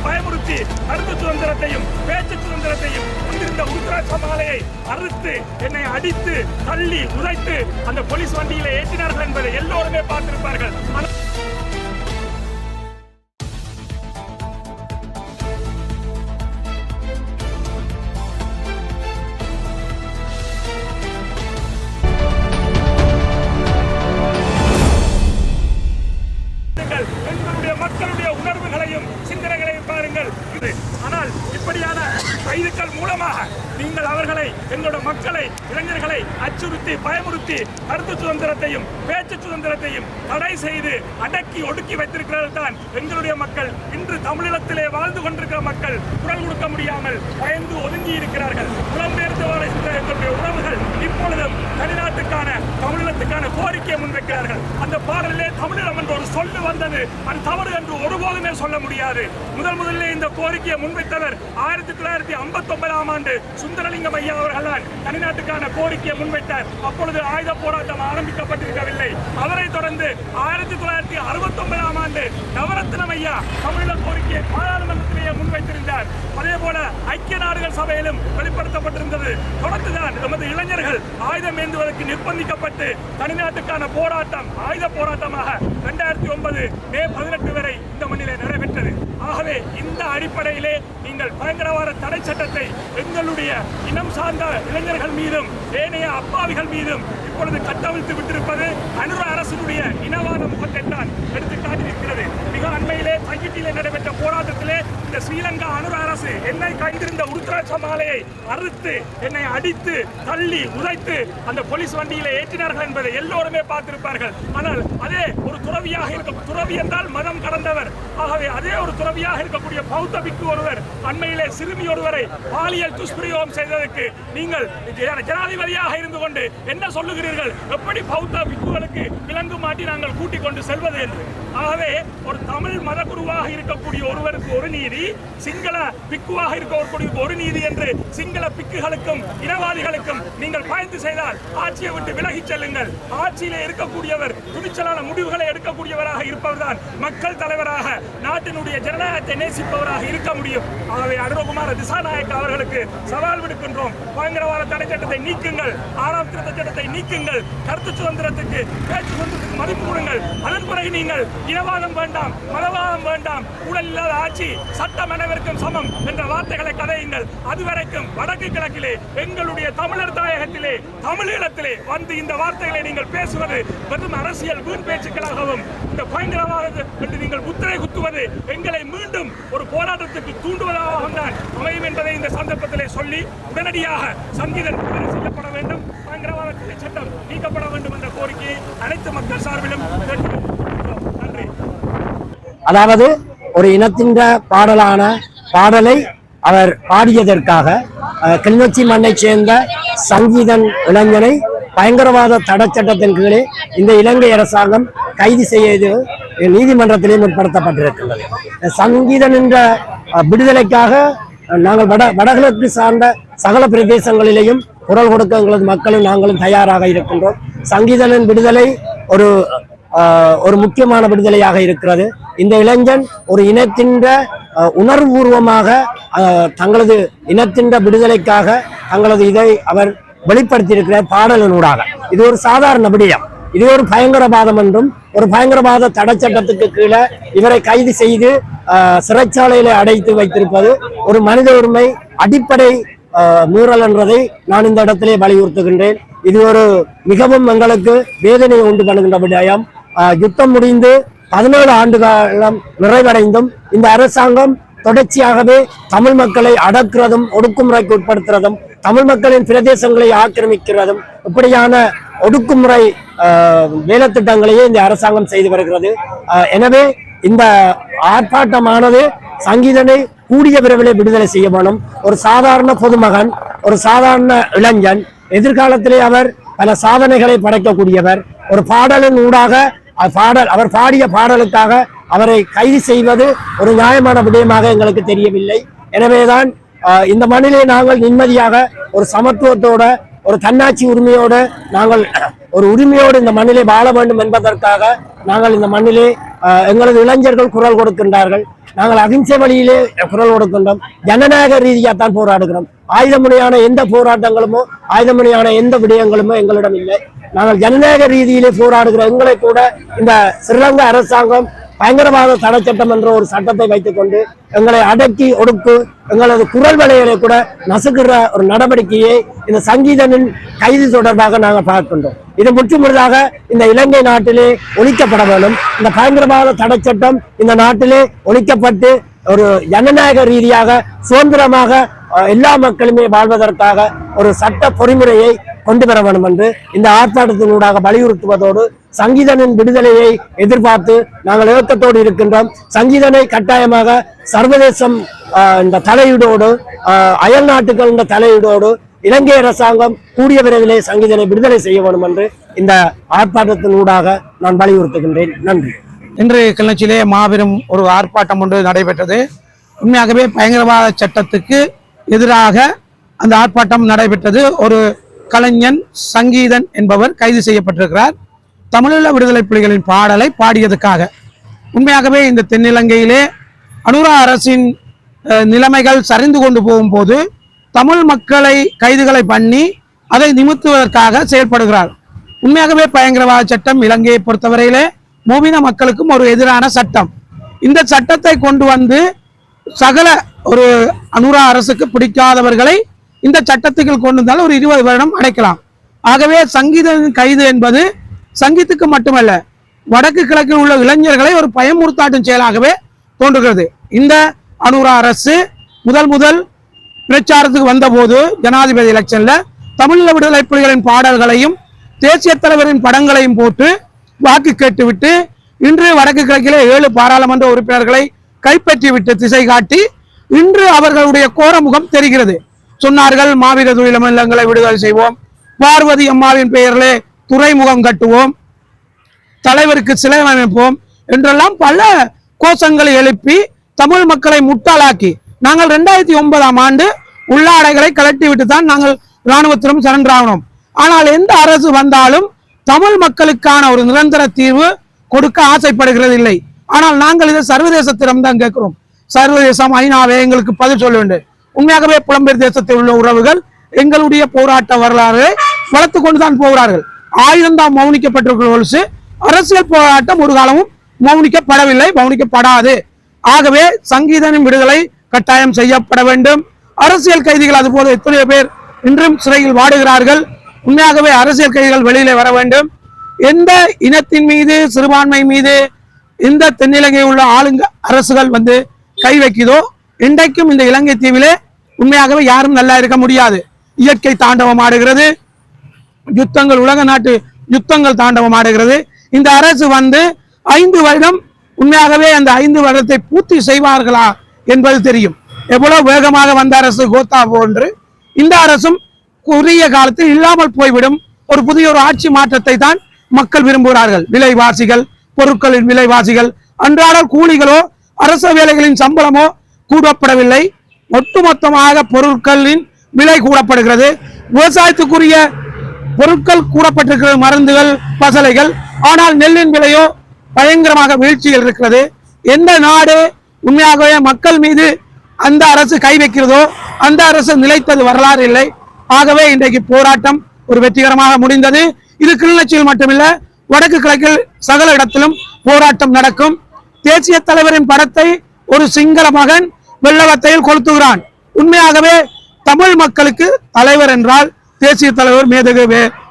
பயமுறுத்தி கருத்து சுதந்திரத்தையும் பேச்சு சுதந்திரத்தையும் வந்திருந்த உருத்ராட்ச மாலையை அறுத்து என்னை அடித்து தள்ளி உதைத்து அந்த போலீஸ் வண்டியில ஏற்றினார்கள் என்பதை எல்லோருமே பார்த்திருப்பார்கள். மக்களுடைய உணர்வுகளையும் சிந்தனைகளையும் பாருங்கள். ஆனால் இப்படியான கைதுகள் மூலமாக நீங்கள் அவர்களை எங்களோட மக்களை இளைஞர்களை அச்சுறுத்தி பயமுறுத்தி கருத்து சுதந்திரத்தையும் பேச்சு சுதந்திரத்தையும் தடை செய்து அடக்கி ஒடுக்கி வைத்திருக்கிறார்கள் தான் எங்களுடைய மக்கள். இன்று தமிழகத்திலே வாழ்ந்து கொண்டிருக்கிற மக்கள் குரல் கொடுக்க முடியாமல் பயந்து ஒதுங்கி இருக்கிறார்கள். புலம்பெயர்ந்து வாழ்கின்ற எங்களுடைய உறவுகள் இப்பொழுதும் தனிநாட்டுக்கான தமிழகத்துக்கான கோரிக்கையை முன்வைக்கிறார்கள். அந்த பாடலிலே தமிழகம் என்று ஒரு சொல்லு வந்தது. அது தவறு என்று ஒருபோதுமே சொல்ல முடியாது. முதலிலே இந்த கோரிக்கையை முன்வைத்தவர் 1959ஆம் ஆண்டு சுந்தரலிங்கம் ஐயா அவர்களால் தனிநாட்டுக்கான கோரிக்கையை முன்வைத்தார். அப்பொழுது ஆயுத போராட்டம் ஆரம்பிக்கப்பட்டிருக்கவில்லை. அவரை தொடர்ந்து 1969ஆம் ஆண்டு நவரத்னம் ஐயா தமிழக கோரிக்கையை பாராளுமன்றத்திலேயே முன்வைத்திருந்தார். அதே போல ஐக்கிய நாடுகள் சபையிலும் வெளிப்படுத்தப்பட்டிருந்தது. தொடர்ந்துதான் எமது இளைஞர்கள் ஆயுதம் ஏந்துவதற்கு நிர்பந்திக்கப்பட்டு தனிநாட்டுக்கான போராட்டம் ஆயுத போராட்டமாக 2009 மே 18 வரை இந்த மண்ணிலே நடைபெற்றது. ஆகவே இந்த அடிப்படையிலே நீங்கள் பயங்கரவாத தடை சட்டத்தை எங்களுடைய இனம் சார்ந்த இளைஞர்கள் மீதும் ஏனைய அப்பாவிகள் மீதும் இப்பொழுது கட்டவிழ்த்து விட்டிருப்பது அனுர அரசினுடைய இனவாத முகத்தை தான் எடுத்து காட்டியிருக்கிறது. மிக அண்மையிலே தங்கிட்டிலே நடைபெற்ற போராட்டத்திலே இந்த ஸ்ரீலங்கா அனுர அரசு என்னை கைந்திருந்த உருத்ராட்ச மாலையை அறுத்து என்னை அடித்து தள்ளி உதைத்து அந்த போலீஸ் வண்டியிலே ஏற்றினார்கள் என்பதை எல்லோருமே பார்த்திருப்பார்கள். ஆனால் அதே ஒரு துறவியாக இருக்க துறவி என்றால் மதம் கடந்தவர். ஆகவே அதே ஒரு துறவியாக இருக்கக்கூடிய பௌத்த பிக்கு ஒருவர் அண்மையிலே சிறுமி ஒருவரை பாலியல் துஷ்பிரயோகம் செய்ததற்கு நீங்கள் ஜனாதிபதியாக இருந்து கொண்டு என்ன சொல்லுகிறீர்கள்? எப்படி பௌத்த பிக்குகளுக்கு விலங்கு மாட்டி நாங்கள் கூட்டிக் கொண்டு செல்வது என்று. ஆகவே ஒரு தமிழ் மத குருவாக இருக்கக்கூடிய ஒருவருக்கு ஒரு நீதி, சிங்கள பிக்குவாக இருக்கக்கூடிய ஒரு நீதி என்று சிங்கள பிக்குகளுக்கும் இனவாதிகளுக்கும் நீங்கள் பயந்து செய்தால் ஆட்சியை விட்டு விலகி செல்லுங்கள். ஆட்சியிலே இருக்கக்கூடியவர் துணிச்சலான முடிவுகளை எடுக்கக்கூடியவராக இருப்பவர்தான் மக்கள் தலைவராக நாட்டினுடைய ஜனநாயகத்தை நேசிப்பவராக இருக்க முடியும். ஆகவே அனுரகுமார திசாநாயக்க அவர்களுக்கு சவால் விடுக்கின்றோம். பயங்கரவாத தடை சட்டத்தை நீக்குங்கள், 6ஆம் திருத்த சட்டத்தை நீக்குங்கள், கருத்து சுதந்திரத்துக்கு பேச்சு சுதந்திரத்துக்கு மதிப்பு கொடுங்கள். அதன் பிறகு நீங்கள் இனவாதம் வேண்டாம், மதவாதம் வேண்டாம், ஊழல் இல்லாத ஆட்சி, சட்டம் அனைவருக்கும் சமம் என்ற வார்த்தைகளை கதையுங்கள். அதுவரைக்கும் வடக்கு கிழக்கிலே எங்களுடைய தமிழர் தாயகத்திலே தமிழீழத்திலே வந்து இந்த வார்த்தைகளை நீங்கள் பேசுவது வெறும் அரசியல் வீண் பேச்சுக்களாகவும் இந்த பயங்கரவாதத்தை என்று நீங்கள் முத்திரை குத்துவது எங்களை மீண்டும் ஒரு போராட்டத்துக்கு தூண்டுவதாகவும் தான் அமையும் என்பதை இந்த சந்தர்ப்பத்திலே சொல்லி உடனடியாக சங்கீதன் செய்யப்பட வேண்டும், பயங்கரவாத சட்டம் நீக்கப்பட வேண்டும் என்ற கோரிக்கையை அனைத்து மக்கள் சார்பிலும் நன்றி. அதாவது ஒரு இனத்தின் பாடலான பாடலை அவர் பாடியதற்காக கிளிநொச்சி மண்ணை சேர்ந்த சங்கீதன் இளைஞனை பயங்கரவாத தடை சட்டத்தின் கீழே இந்த இலங்கை அரசாங்கம் கைது செய்து நீதிமன்றத்திலே முற்படுத்தப்பட்டிருக்கின்றது. சங்கீதன் என்ற விடுதலைக்காக நாங்கள் வடகிழக்கு சார்ந்த சகல பிரதேசங்களிலேயும் குரல் கொடுக்க எங்களது மக்களும் நாங்களும் தயாராக இருக்கின்றோம். சங்கீதனின் விடுதலை ஒரு முக்கியமான விடுதலையாக இருக்கிறது. இந்த இளைஞன் ஒரு இனத்தின் உணர்வுபூர்வமாக தங்களது இனத்தின் விடுதலைக்காக தங்களது இதை அவர் வெளிப்படுத்தியிருக்கிறார் பாடலினூடாக. இது ஒரு சாதாரண விடயம். இது ஒரு பயங்கரவாதம் என்றும் ஒரு பயங்கரவாத தடை சட்டத்துக்கு கீழே இவரை கைது செய்து சிறைச்சாலையில அடைத்து வைத்திருப்பது ஒரு மனித உரிமை அடிப்படை மீறல் என்றதை நான் இந்த இடத்திலே வலியுறுத்துகின்றேன். இது ஒரு மிகவும் எங்களுக்கு வேதனையை உண்டு பண்ணுகின்ற விடயம். யுத்தம் முடிந்து 17 ஆண்டு காலம் நிறைவடைந்தும் இந்த அரசாங்கம் தொடர்ச்சியாகவே தமிழ் மக்களை அடக்குறதும் ஒடுக்குமுறைக்கு உட்படுத்துறதும் தமிழ் மக்களின் பிரதேசங்களை ஆக்கிரமிக்கிறதும் இப்படியான ஒடுக்குமுறை வேலைத்திட்டங்களையே இந்த அரசாங்கம் செய்து வருகிறது. எனவே இந்த ஆர்ப்பாட்டமானது சங்கீதனை கூடிய விரைவிலே விடுதலை செய்ய வேணும். ஒரு சாதாரண பொதுமகன், ஒரு சாதாரண இளைஞன், எதிர்காலத்திலே அவர் பல சாதனைகளை படைக்கக்கூடியவர். ஒரு பாடலின் ஊடாக அவர் பாடிய பாடலுக்காக அவரை கைது செய்வது ஒரு நியாயமான விடயமாக எங்களுக்கு தெரியவில்லை. எனவேதான் இந்த மண்ணிலே நாங்கள் நிம்மதியாக ஒரு சமத்துவத்தோட ஒரு தன்னாட்சி உரிமையோடு நாங்கள் ஒரு உரிமையோடு இந்த மண்ணிலே வாழ வேண்டும் என்பதற்காக நாங்கள் இந்த மண்ணிலே எங்களது இளைஞர்கள் குரல் கொடுக்கின்றார்கள். நாங்கள் அகிம்சை வழியிலே குரல் கொடுக்கின்றோம். ஜனநாயக ரீதியாக தான் போராடுகிறோம். ஆயுதமுனையான எந்த போராட்டங்களுமோ ஆயுதமுனையான எந்த விடயங்களுமோ எங்களிடம் இல்லை. நாங்கள் ஜனநாயக ரீதியிலே போராடுகிற எங்களை கூட இந்த ஸ்ரீலங்கா அரசாங்கம் பயங்கரவாத தடை சட்டம் என்ற ஒரு சட்டத்தை வைத்துக் கொண்டு எங்களை அடக்கி ஒடுக்கு எங்களது குரல் வலைகளை கூட நசுக்குற ஒரு நடவடிக்கையை இந்த சங்கீதனின் கைது தொடர்பாக நாங்கள் பார்க்கின்றோம். இது முற்றுமுழுதாக இந்த இலங்கை நாட்டிலே ஒழிக்கப்பட வேண்டும். இந்த பயங்கரவாத தடை சட்டம் இந்த நாட்டிலே ஒழிக்கப்பட்டு ஒரு ஜனநாயக ரீதியாக சுதந்திரமாக எல்லா மக்களுமே வாழ்வதற்காக ஒரு சட்ட பொறிமுறையை கொண்டு வர வேண்டும் என்று இந்த ஆர்ப்பாட்டத்தினூடாக வலியுறுத்துவதோடு சங்கீதனின் விடுதலையை எதிர்பார்த்து நாங்கள் ஏக்கத்தோடு இருக்கின்றோம். சங்கீதனை கட்டாயமாக சர்வதேசம் இந்த தலையீடோடு அயல் நாட்டுகள் இந்த தலையீடோடு இலங்கை அரசாங்கம் கூடிய விரைவிலே சங்கீதனை விடுதலை செய்ய வேண்டும் என்று இந்த ஆர்ப்பாட்டத்தினூடாக நான் வலியுறுத்துகின்றேன். நன்றி. இன்று கிளிநொச்சியிலே மாபெரும் ஒரு ஆர்ப்பாட்டம் ஒன்று நடைபெற்றது. உண்மையாகவே பயங்கரவாத சட்டத்துக்கு எதிராக அந்த ஆர்ப்பாட்டம் நடைபெற்றது. ஒரு கலைஞன் சங்கீதன் என்பவர் கைது செய்யப்பட்டிருக்கிறார் தமிழீழ விடுதலை புலிகளின் பாடலை பாடியதுக்காக. உண்மையாகவே இந்த தென்னிலங்கையிலே அனுரா அரசின் நிலைமைகள் சரிந்து கொண்டு போகும்போது தமிழ் மக்களை கைதுகளை பண்ணி அதை நிமித்துவதற்காக செயல்படுகிறார். உண்மையாகவே பயங்கரவாத சட்டம் இலங்கையை பொறுத்தவரையிலே மூவின மக்களுக்கும் ஒரு எதிரான சட்டம். இந்த சட்டத்தை கொண்டு வந்து சகல ஒரு அனுரா அரசுக்கு பிடிக்காதவர்களை இந்த சட்டத்துக்கு கொண்டு வந்தால் ஒரு 20 வருடம் அடைக்கலாம். ஆகவே சங்கீத கைது என்பது சங்கீத்துக்கு மட்டுமல்ல, வடக்கு கிழக்கில் உள்ள இளைஞர்களை ஒரு பயமுறுத்தாட்டும் செயலாகவே தோன்றுகிறது. இந்த அனுரா அரசு முதல் பிரச்சாரத்துக்கு வந்தபோது ஜனாதிபதி எலெக்ஷன்ல தமிழீழ விடுதலை புலிகளின் பாடல்களையும் தேசிய தலைவரின் படங்களையும் போட்டு வாக்கு கேட்டுவிட்டு இன்று வடக்கு கிழக்கிலே 7 பாராளுமன்ற உறுப்பினர்களை கைப்பற்றிவிட்டு திசை காட்டி இன்று அவர்களுடைய கோரமுகம் தெரிகிறது. சொன்னார்கள், மாவீர துயிலம் இல்லங்களை விடுதலை செய்வோம், பார்வதி அம்மாவின் பெயரிலே துறைமுகம் கட்டுவோம், தலைவருக்கு சிலை அமைப்போம் என்றெல்லாம் பல கோஷங்களை எழுப்பி தமிழ் மக்களை முட்டாளாக்கி நாங்கள் 2009ஆம் ஆண்டு உள்ளாடைகளை கலட்டி விட்டு தான் நாங்கள் இராணுவத்திலும் சரண்டர் ஆகணும். ஆனால் எந்த அரசு வந்தாலும் தமிழ் மக்களுக்கான ஒரு நிரந்தர தீர்வு கொடுக்க ஆசைப்படுகிறது இல்லை. ஆனால் நாங்கள் இதை சர்வதேசத்திடம் தான் கேட்கிறோம். சர்வதேசம் ஐநாவே எங்களுக்கு பதில் சொல்ல வேண்டும். உண்மையாகவே புலம்பெயர் தேசத்தில் உள்ள உறவுகள் எங்களுடைய போராட்ட வரலாறு வளர்த்து கொண்டுதான் போகிறார்கள். ஆயுதம் தான் மௌனிக்கப்பட்டிருக்கிற அரசியல் போராட்டம் ஒரு காலமும் மௌனிக்கப்படவில்லை, மௌனிக்கப்படாது. ஆகவே சங்கீதனின் விடுதலை கட்டாயம் செய்யப்பட வேண்டும். அரசியல் கைதிகள் அதுபோல எத்தனையோ பேர் இன்றும் சிறையில் வாடுகிறார்கள். உண்மையாகவே அரசியல் கைதிகள் வெளியிலே வர வேண்டும். எந்த இனத்தின் மீது சிறுபான்மை மீது இந்த தென்னிலங்கையில் உள்ள ஆளுங்க அரசுகள் வந்து கை வைக்குதோ இன்றைக்கும் இந்த இலங்கை தீவிலே உண்மையாகவே யாரும் நல்லா இருக்க முடியாது. இயற்கை தாண்டவம் ஆடுகிறது, யுத்தங்கள் உலக நாட்டு யுத்தங்கள் தாண்டவம் ஆடுகிறது. இந்த அரசு வந்து 5 வருடம் உண்மையாகவே அந்த 5 வருடத்தை பூர்த்தி செய்வார்களா என்பது தெரியும். எவ்வளவு வேகமாக வந்த அரசு கோத்தா போன்று இந்த அரசும் குறுகிய காலத்தில் இல்லாமல் போய்விடும். ஒரு புதிய ஒரு ஆட்சி மாற்றத்தை தான் மக்கள் விரும்புகிறார்கள். விலைவாசிகள், பொருட்களின் விலைவாசிகள், அன்றாட கூலிகளோ அரசு வேலைகளின் சம்பளமோ கூடப்படவில்லை. ஒட்டுமொத்தமாக பொருட்களின் விலை கூடப்படுகிறது. விவசாயத்துக்குரிய பொருட்கள் கூடப்பட்டிருக்கிறது, மருந்துகள், பசலைகள். ஆனால் நெல்லின் விலையோ பயங்கரமாக வீழ்ச்சிகள் இருக்கிறது. எந்த நாடு உண்மையாகவே மக்கள் மீது அந்த அரசு கை வைக்கிறதோ அந்த அரசு நிலைத்தது வரலாறு இல்லை. ஆகவே இன்றைக்கு போராட்டம் ஒரு வெற்றிகரமாக முடிந்தது. இது கிளிநொச்சியில் மட்டுமில்லை, வடக்கு கிழக்கில் சகல இடத்திலும் போராட்டம் நடக்கும். தேசிய தலைவரின் படத்தை ஒரு சிங்கள மகன் வெள்ளவத்தையில் கொளுத்துகிறான். உண்மையாகவே தமிழ் மக்களுக்கு தலைவர் என்றால் தேசிய தலைவர் மேதகு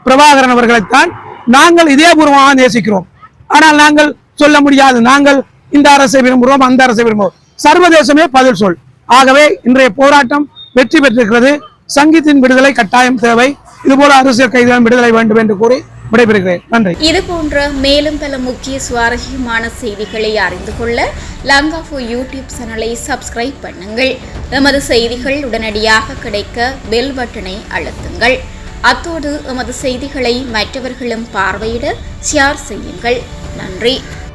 பிரபாகரன் அவர்களைத்தான் நாங்கள் இதயபூர்வமாக நேசிக்கிறோம். ஆனால் நாங்கள் சொல்ல முடியாது, நாங்கள் இந்த அரசை விரும்புகிறோம், அந்த அரசை விரும்புகிறோம். சர்வதேசமே பதில் சொல். ஆகவே இன்றைய போராட்டம் வெற்றி பெற்றிருக்கிறது. சங்கீத்தின் விடுதலை கட்டாயம் தேவை. இதுபோல அரசியல் கைதிகளின் விடுதலை வேண்டும் என்று கூறி விடைபெறுகிறேன். நன்றி. இது போன்ற மேலும் பல முக்கிய சுவாரஸ்யமான செய்திகளை அறிந்து கொள்ள லங்காஃபோ யூடியூப் சேனலை சப்ஸ்கிரைப் பண்ணுங்கள். எமது செய்திகள் உடனடியாக கிடைக்க பெல் பட்டனை அழுத்துங்கள். அத்தோடு எமது செய்திகளை மற்றவர்களும் பார்வையிட ஷேர் செய்யுங்கள். நன்றி.